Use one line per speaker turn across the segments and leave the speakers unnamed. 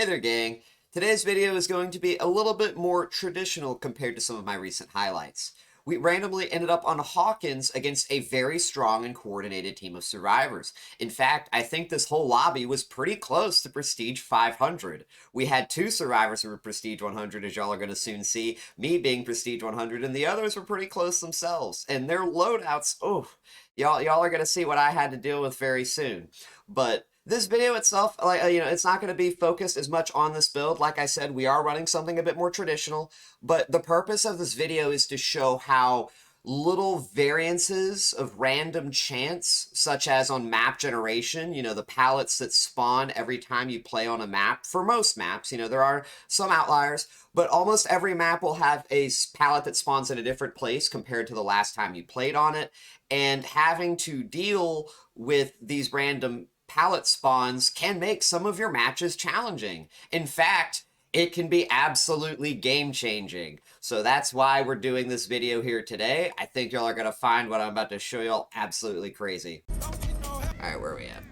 Hey there, gang. Today's video is going to be a little bit more traditional compared to some of my recent highlights. We randomly ended up on Hawkins against a very strong and coordinated team of survivors. In fact, I think this whole lobby was pretty close to Prestige 500. We had two survivors who were Prestige 100, as y'all are going to soon see, me being Prestige 100, and the others were pretty close themselves. And their loadouts, oh, y'all are going to see what I had to deal with very soon. But this video itself, it's not going to be focused as much on this build. Like I said, we are running something a bit more traditional, but the purpose of this video is to show how little variances of random chance, such as on map generation, the pallets that spawn every time you play on a map. For most maps, there are some outliers, but almost every map will have a pallet that spawns in a different place compared to the last time you played on it, and having to deal with these random pallet spawns can make some of your matches challenging. In fact, it can be absolutely game-changing. So that's why we're doing this video here today. I think y'all are going to find what I'm about to show y'all absolutely crazy. Alright, where are we at?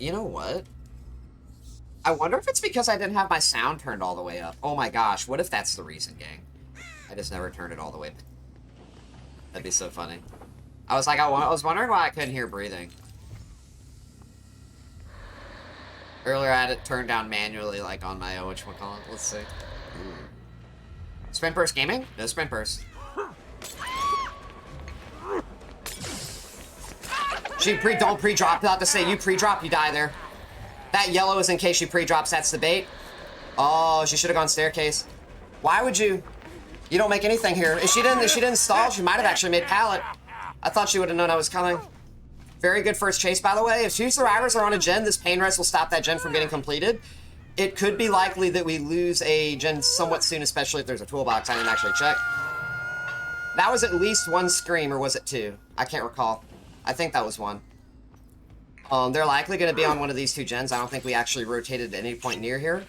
You know what? I wonder if it's because I didn't have my sound turned all the way up. Oh my gosh, what if that's the reason, gang? I just never turned it all the way up. That'd be so funny. I was wondering why I couldn't hear breathing. Earlier, I had it turned down manually, like on my whatchamacallit. Let's see. Sprint burst gaming? No sprint burst. Don't pre-drop. Not to say you pre-drop, you die there. That yellow is in case she pre-drops. That's the bait. Oh, she should have gone staircase. Why would you? You don't make anything here. If she didn't stall, she might have actually made pallet. I thought she would have known I was coming. Very good first chase, by the way. If two survivors are on a gen, this pain res will stop that gen from getting completed. It could be likely that we lose a gen somewhat soon, especially if there's a toolbox. I didn't actually check. That was at least one scream, or was it two? I can't recall. I think that was one. They're likely going to be on one of these two gens. I don't think we actually rotated at any point near here.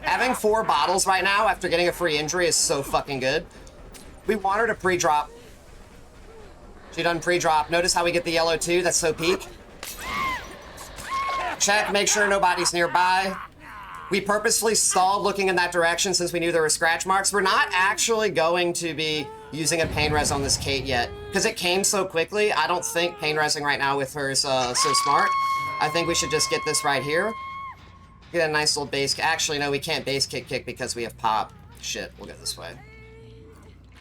Having 4 bottles right now after getting a free injury is so fucking good. We want her to pre-drop. She done pre-drop. Notice how we get the yellow too? That's so peak. Check, make sure nobody's nearby. We purposefully stalled looking in that direction since we knew there were scratch marks. We're not actually going to be using a pain res on this Kate yet because it came so quickly. I don't think pain resing right now with her is so smart. I think we should just get this right here. Get a nice little base. Actually, no, we can't base kick because we have pop. Shit, we'll go this way.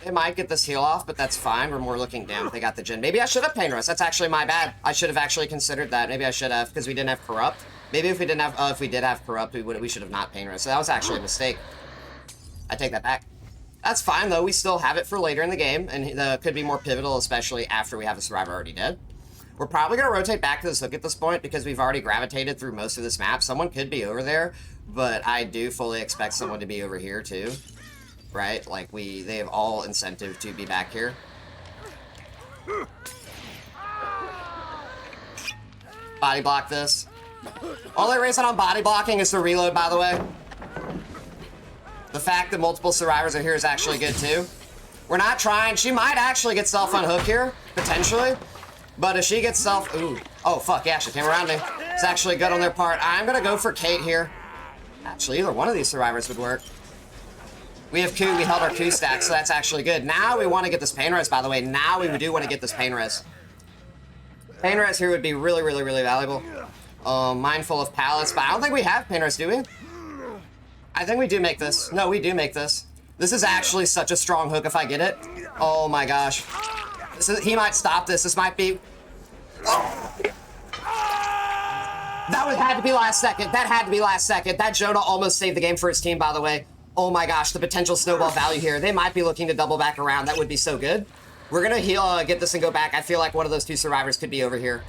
They might get this heal off, but that's fine. We're more looking down if they got the gen. Maybe I should have pain rest. That's actually my bad. I should have actually considered that. Maybe I should have because we didn't have corrupt. Maybe if we didn't have, if we did have corrupt, we should have not pain rest. So that was actually a mistake. I take that back. That's fine though. We still have it for later in the game, and could be more pivotal, especially after we have a survivor already dead. We're probably going to rotate back to this hook at this point because we've already gravitated through most of this map. Someone could be over there, but I do fully expect someone to be over here too. Right? Like, they have all incentive to be back here. Body block this. Only reason I'm body blocking is to reload, by the way. The fact that multiple survivors are here is actually good too. We're not trying. She might actually get self-unhook here, potentially. But if she gets ooh. Oh, fuck, yeah, she came around me. It's actually good on their part. I'm gonna go for Kate here. Actually, either one of these survivors would work. We have Q, we held our Q stack, so that's actually good. Now we want to get this pain res, by the way. Now we do want to get this pain res. Pain res here would be really, really, really valuable. Mindful of pallets, but I don't think we have pain res, do we? I think we do make this. No, we do make this. This is actually such a strong hook if I get it. Oh my gosh. He might stop this. This might be... Oh. That had to be last second. That had to be last second. That Jonah almost saved the game for his team, by the way. Oh my gosh, the potential snowball value here. They might be looking to double back around. That would be so good. We're going to heal, get this and go back. I feel like one of those two survivors could be over here.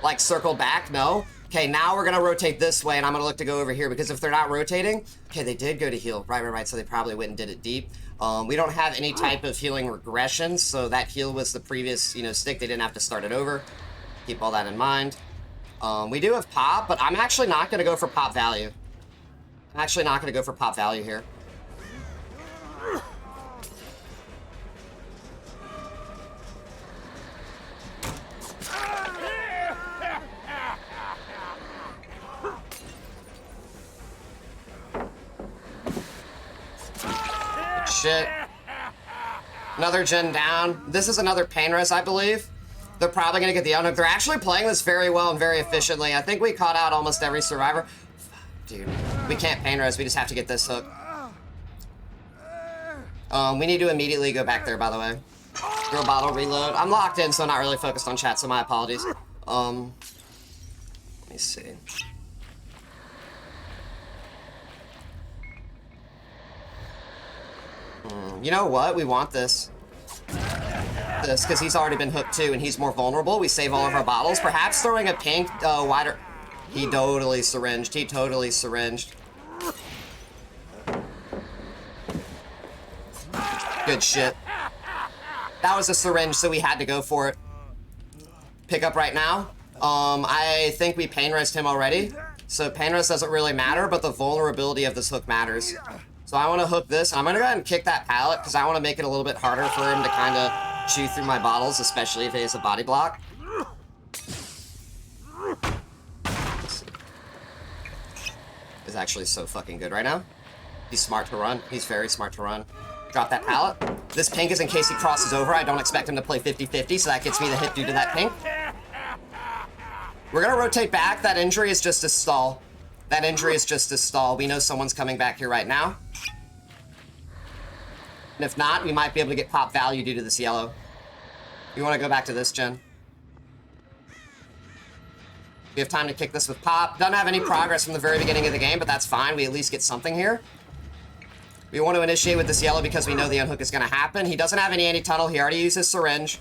Like, circle back? No. Okay, now we're going to rotate this way, and I'm going to look to go over here, because if they're not rotating... Okay, they did go to heal. Right, so they probably went and did it deep. We don't have any type of healing regression, so that heal was the previous, stick. They didn't have to start it over. Keep all that in mind. We do have pop, but I'm actually not going to go for pop value. I'm actually not going to go for pop value here. shit. Another gen down. This is another pain res, I believe. They're probably gonna get the unhook. They're actually playing this very well and very efficiently. I think we caught out almost every survivor. Dude, we can't pain res. We just have to get this hook. We need to immediately go back there, by the way. Throw bottle, reload. I'm locked in, so I'm not really focused on chat, so my apologies. Let me see. You know what? We want this. Because he's already been hooked too, and he's more vulnerable. We save all of our bottles. Perhaps throwing a pink wider... He totally syringed. He totally syringed. Good shit. That was a syringe, so we had to go for it. Pick up right now. I think we pain resed him already. So pain rest doesn't really matter, but the vulnerability of this hook matters. So I want to hook this. I'm going to go ahead and kick that pallet, because I want to make it a little bit harder for him to kind of chew through my bottles, especially if he has a body block. He's actually so fucking good right now. He's smart to run. He's very smart to run. Drop that pallet. This pink is in case he crosses over. I don't expect him to play 50-50, so that gets me the hit due to that pink. We're going to rotate back. That injury is just a stall. That injury is just a stall. We know someone's coming back here right now. And if not, we might be able to get pop value due to this yellow. You want to go back to this gen? We have time to kick this with pop. Doesn't have any progress from the very beginning of the game, but that's fine. We at least get something here. We want to initiate with this yellow because we know the unhook is going to happen. He doesn't have any anti-tunnel. He already used his syringe.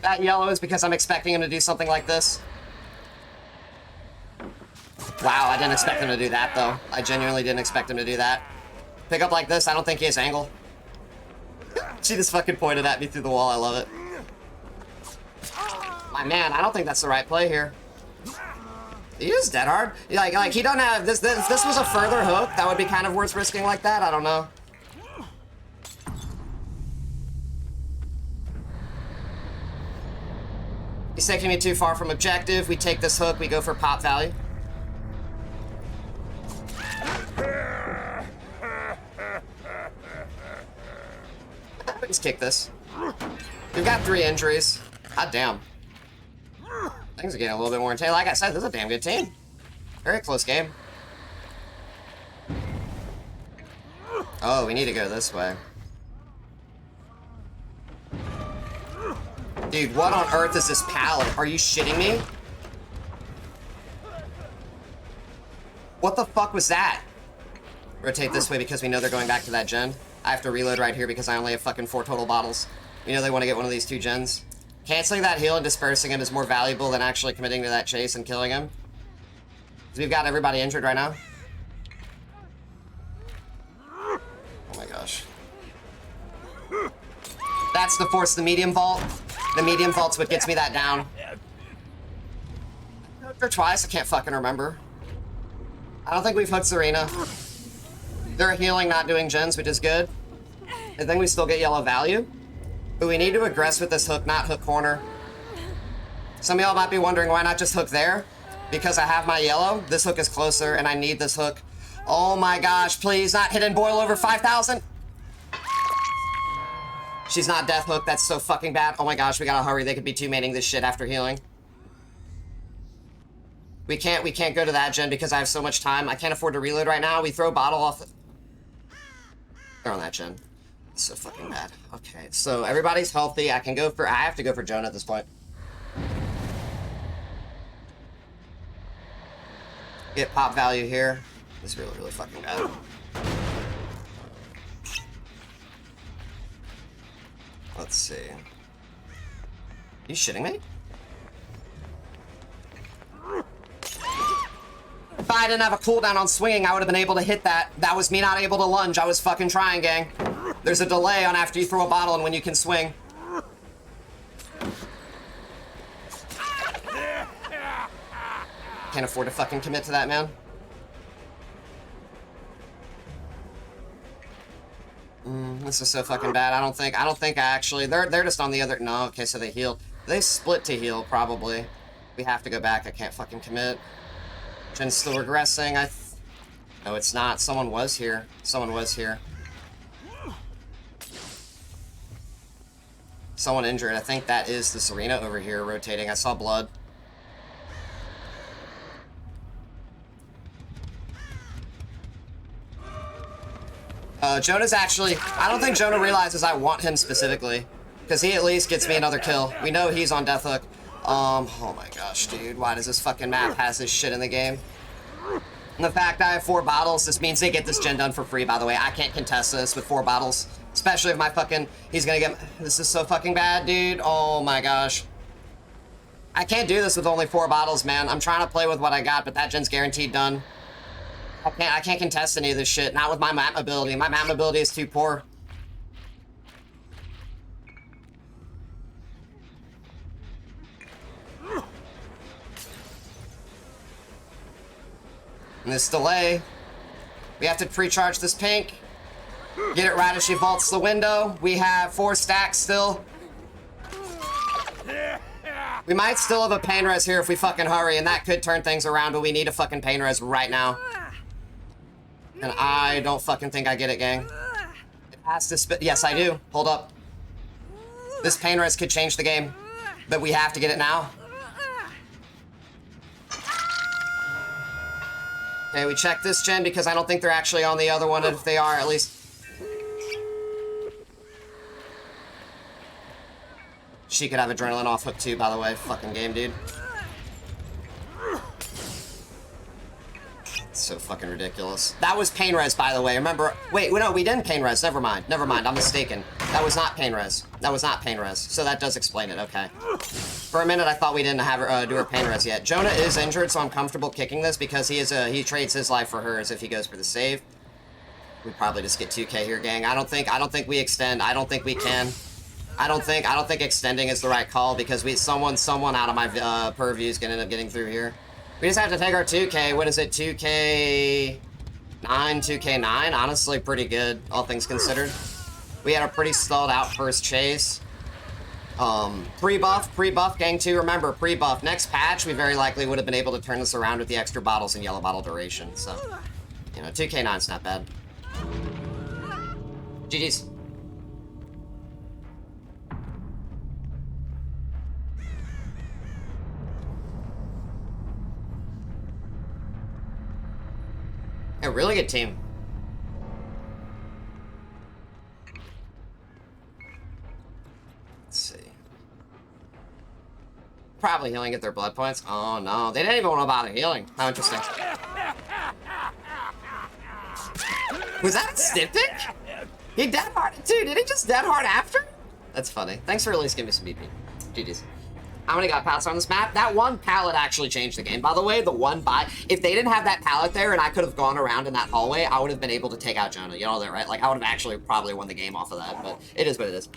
That yellow is because I'm expecting him to do something like this. Wow, I didn't expect him to do that, though. I genuinely didn't expect him to do that. Pick up like this, I don't think he has angle. She just fucking pointed at me through the wall, I love it. My man, I don't think that's the right play here. He is dead hard. Like he don't have, this was a further hook, that would be kind of worth risking like that, I don't know. He's taking me too far from objective. We take this hook, we go for pop value. Let's kick this. We've got 3 injuries. God damn. Things are getting a little bit more intense. Like I said, this is a damn good team. Very close game. Oh, we need to go this way. Dude, what on earth is this pallet? Are you shitting me? What the fuck was that? Rotate this way because we know they're going back to that gen. I have to reload right here because I only have fucking 4 total bottles. We know they want to get one of these 2 gens. Canceling that heal and dispersing him is more valuable than actually committing to that chase and killing him. Because we've got everybody injured right now. Oh my gosh. That's the force, the medium vault. The medium vault's what gets me that down. I hooked her twice, I can't fucking remember. I don't think we've hooked Serena. They're healing, not doing gens, which is good. I think we still get yellow value. But we need to aggress with this hook, not hook corner. Some of y'all might be wondering why not just hook there? Because I have my yellow. This hook is closer, and I need this hook. Oh my gosh, please, not hit and boil over 5,000. She's not death hook, that's so fucking bad. Oh my gosh, we gotta hurry. They could be 2-maining this shit after healing. We can't go to that gen because I have so much time. I can't afford to reload right now. We throw bottle off. They're on that gen. It's so fucking bad. Okay, so everybody's healthy. I have to go for Jonah at this point. Get pop value here. This is really, really fucking bad. Let's see. You shitting me? If I didn't have a cooldown on swinging, I would have been able to hit that. That was me not able to lunge. I was fucking trying, gang. There's a delay on after you throw a bottle and when you can swing. Can't afford to fucking commit to that, man. This is so fucking bad. I don't think I actually, they're just on the other, no, okay, so they healed. They split to heal, probably. We have to go back. I can't fucking commit. Jen's still regressing. No, it's not. Someone was here. Someone was here. Someone injured. I think that is the Serena over here rotating. I saw blood. Jonah's actually... I don't think Jonah realizes I want him specifically. Because he at least gets me another kill. We know he's on death hook. Oh my gosh, dude. Why does this fucking map has this shit in the game? And the fact that I have 4 bottles, this means they get this gen done for free, by the way. I can't contest this with 4 bottles. Especially if my fucking... He's gonna get... This is so fucking bad, dude. Oh my gosh. I can't do this with only 4 bottles, man. I'm trying to play with what I got, but that gen's guaranteed done. I can't contest any of this shit. Not with my map ability. My map ability is too poor. And this delay. We have to pre-charge this pink. Get it right as she vaults the window. We have 4 stacks still. We might still have a pain res here if we fucking hurry, and that could turn things around, but we need a fucking pain res right now. And I don't fucking think I get it, gang. It has to spit. Yes, I do. Hold up. This pain res could change the game, but we have to get it now. Okay, we check this gen because I don't think they're actually on the other one, and if they are, at least... She could have adrenaline off hook too, by the way. Fucking game, dude. It's so fucking ridiculous. That was pain res, by the way. Remember? Wait, no, we didn't pain res. Never mind. Never mind. I'm mistaken. That was not pain res. That was not pain res. So that does explain it. Okay. For a minute, I thought we didn't have her do her pain res yet. Jonah is injured, so I'm comfortable kicking this because he trades his life for hers if he goes for the save. We probably just get 2K here, gang. I don't think we extend. I don't think we can. I don't think extending is the right call because someone out of my purview is gonna end up getting through here. We just have to take our 2K. What is it? 2K9, 2K9. Honestly, pretty good, all things considered. We had a pretty stalled out first chase. Pre-buff, gang 2. Remember, pre-buff. Next patch, we very likely would have been able to turn this around with the extra bottles and yellow bottle duration. So, you know, 2K9's not bad. GG's. A really good team. Let's see. Probably healing at their blood points. Oh no, they didn't even want to bother healing. How interesting. Was that Styptic? He dead hard too. Did he just dead hard after? That's funny. Thanks for at least giving me some BP. GG's. How many got pallets on this map? That one pallet actually changed the game. By the way, the one buy, if they didn't have that pallet there and I could have gone around in that hallway, I would have been able to take out Jonah. You know that, right? Like, I would have actually probably won the game off of that, but it is what it is.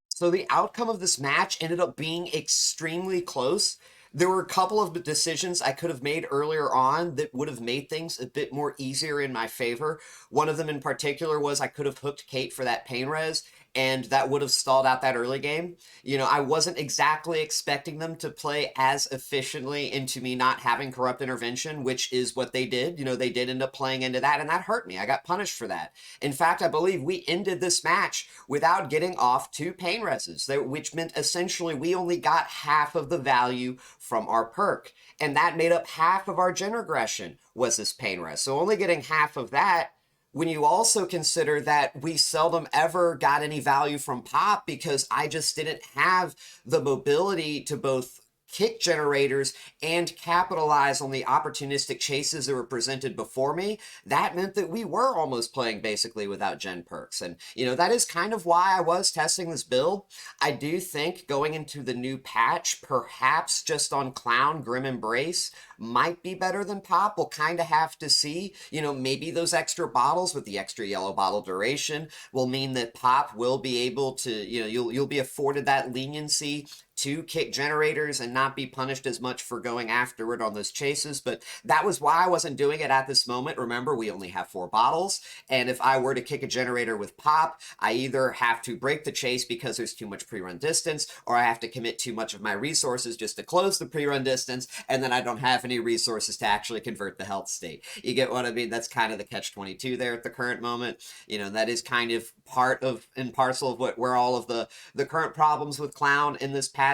So the outcome of this match ended up being extremely close. There were a couple of decisions I could have made earlier on that would have made things a bit more easier in my favor. One of them in particular was I could have hooked Kate for that pain res, and that would have stalled out that early game. You know, I wasn't exactly expecting them to play as efficiently into me not having corrupt intervention, which is what they did. You know, they did end up playing into that, and that hurt me. I got punished for that. In fact, I believe we ended this match without getting off 2 pain reses, which meant essentially we only got half of the value from our perk. And that made up half of our gen regression was this pain res. So only getting half of that, when you also consider that we seldom ever got any value from pop because I just didn't have the mobility to both kick generators and capitalize on the opportunistic chases that were presented before me, that meant that we were almost playing basically without gen perks. And, that is kind of why I was testing this build. I do think going into the new patch, perhaps just on Clown, Grim Embrace might be better than Pop. We'll kind of have to see. Maybe those extra bottles with the extra yellow bottle duration will mean that Pop will be able to, you'll be afforded that leniency to kick generators and not be punished as much for going afterward on those chases. But that was why I wasn't doing it at this moment. Remember, we only have 4 bottles. And if I were to kick a generator with Pop, I either have to break the chase because there's too much pre-run distance, or I have to commit too much of my resources just to close the pre-run distance, and then I don't have any resources to actually convert the health state. You get what I mean? That's kind of the catch-22 there at the current moment. That is kind of part of and parcel of where all of the current problems with Clown in this patch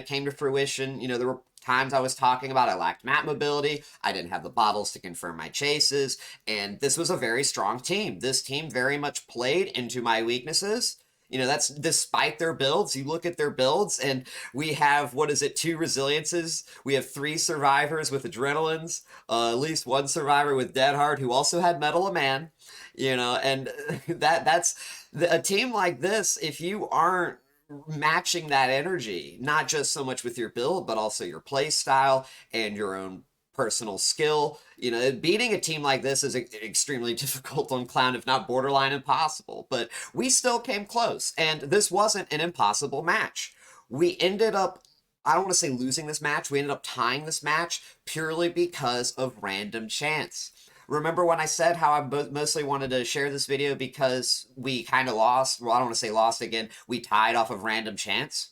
came to fruition. There were times I was talking about I lacked map mobility, I didn't have the bottles to confirm my chases, and this was a very strong team. This team very much played into my weaknesses. That's despite their builds. You look at their builds, and we have, 2 resiliences. We have 3 survivors with adrenalines, at least 1 survivor with Dead Hard, who also had Metal of Man. And that's a team like this. If you aren't matching that energy, not just so much with your build, but also your play style and your own personal skill, beating a team like this is extremely difficult on Clown, if not borderline impossible. But we still came close, and this wasn't an impossible match. We ended up, I don't want to say losing this match, we ended up tying this match purely because of random chance. Remember when I said how I mostly wanted to share this video because we kind of lost? Well, I don't want to say lost again. We tied off of random chance.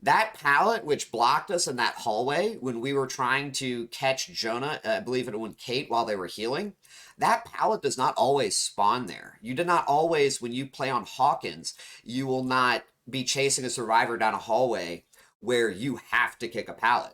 That pallet, which blocked us in that hallway when we were trying to catch Jonah, I believe it was Kate, while they were healing, that pallet does not always spawn there. You do not always, when you play on Hawkins, you will not be chasing a survivor down a hallway where you have to kick a pallet.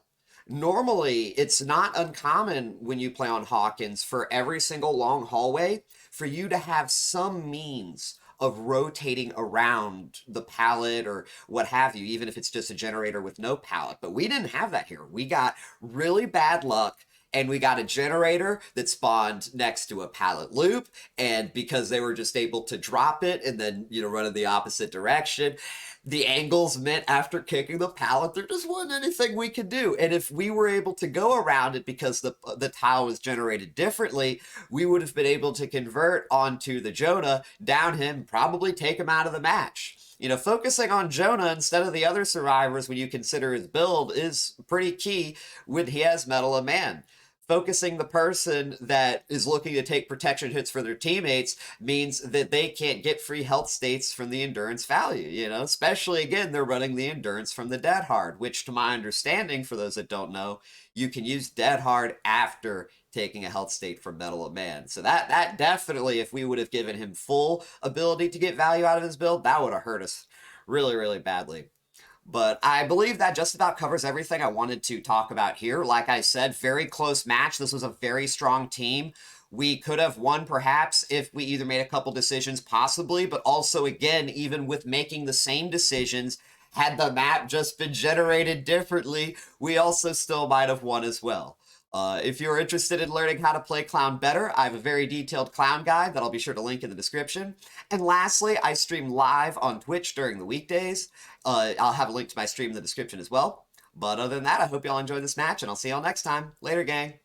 Normally, it's not uncommon when you play on Hawkins for every single long hallway for you to have some means of rotating around the pallet or what have you, even if it's just a generator with no pallet. But we didn't have that here. We got really bad luck, and we got a generator that spawned next to a pallet loop, and because they were just able to drop it and then, run in the opposite direction, the angles meant after kicking the pallet, there just wasn't anything we could do. And if we were able to go around it because the tile was generated differently, we would have been able to convert onto the Jonah, down him, probably take him out of the match. Focusing on Jonah instead of the other survivors when you consider his build is pretty key when he has Metal of Man. Focusing the person that is looking to take protection hits for their teammates means that they can't get free health states from the endurance value, especially, again, they're running the endurance from the Dead Hard, which, to my understanding, for those that don't know, you can use Dead Hard after taking a health state from Metal of Man. So that definitely, if we would have given him full ability to get value out of his build, that would have hurt us really, really badly. But I believe that just about covers everything I wanted to talk about here. Like I said, very close match. This was a very strong team. We could have won perhaps if we either made a couple decisions, possibly, but also, again, even with making the same decisions, had the map just been generated differently, we also still might have won as well. If you're interested in learning how to play Clown better, I have a very detailed Clown guide that I'll be sure to link in the description. And lastly, I stream live on Twitch during the weekdays. I'll have a link to my stream in the description as well. But other than that, I hope y'all enjoyed this match, and I'll see y'all next time. Later, gang.